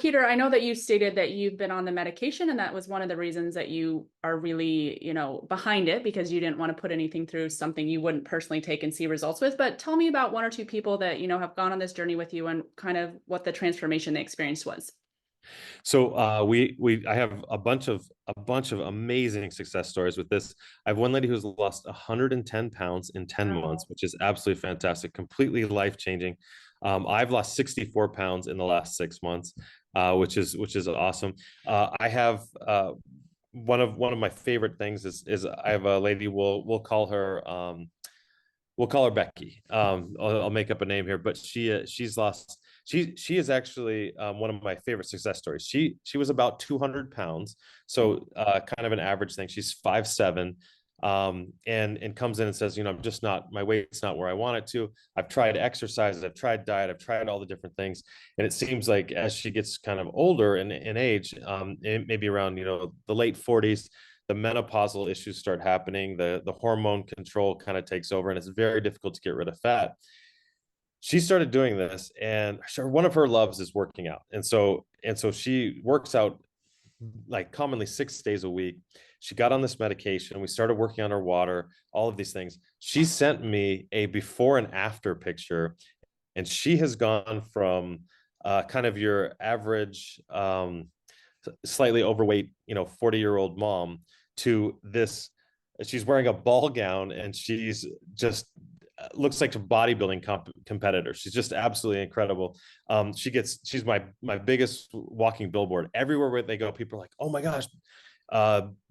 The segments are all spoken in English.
Peter, I know that you stated that you've been on the medication, and that was one of the reasons that you are really, behind it because you didn't want to put anything through something you wouldn't personally take and see results with. But tell me about one or two people that, have gone on this journey with you and kind of what the transformation they experienced was. So I have a bunch of amazing success stories with this. I have one lady who's lost 110 pounds in 10 months, Wow. which is absolutely fantastic, completely life changing. I've lost 64 pounds in the last 6 months, which is awesome. I have one of my favorite things is I have a lady. We'll call her Becky. I'll make up a name here, but she's lost. She is actually one of my favorite success stories. She was about 200 pounds, so kind of an average thing. She's 5'7", and comes in and says, I'm just not, my weight's not where I want it to. I've tried exercise, I've tried diet, I've tried all the different things, and it seems like as she gets kind of older in age, maybe around the late 40s, the menopausal issues start happening, the hormone control kind of takes over, and it's very difficult to get rid of fat. She started doing this, and one of her loves is working out, and so she works out like commonly 6 days a week. She got on this medication. We started working on her water, all of these things. She sent me a before and after picture, and she has gone from kind of your average, slightly overweight, 40-year-old mom to this. She's wearing a ball gown, and she's just looks like a bodybuilding competitor. She's just absolutely incredible. She's my biggest walking billboard. Everywhere where they go, people are like, "Oh my gosh,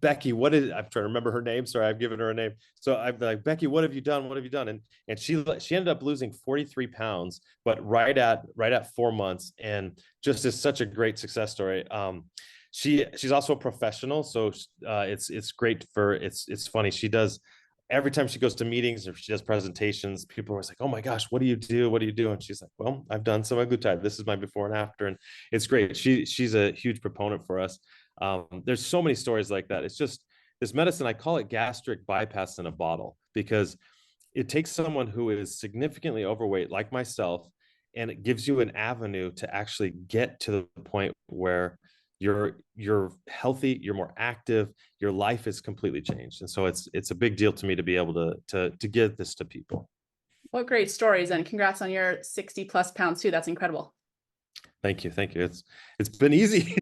Becky, what is?" I'm trying to remember her name. Sorry, I've given her a name. So I'm like, "Becky, what have you done? What have you done?" And she ended up losing 43 pounds, but right at 4 months, and just is such a great success story. She's also a professional, so it's great for it's funny. She does every time she goes to meetings or she does presentations, people are always like, "Oh my gosh, what do you do? What do you do?" And she's like, "Well, I've done semaglutide. This is my before and after," and it's great. She's a huge proponent for us. There's so many stories like that. It's just this medicine. I call it gastric bypass in a bottle because it takes someone who is significantly overweight, like myself, and it gives you an avenue to actually get to the point where you're healthy, you're more active, your life is completely changed. And so it's a big deal to me to be able to give this to people. What great stories, and congrats on your 60 plus pounds too. That's incredible. Thank you. It's been easy.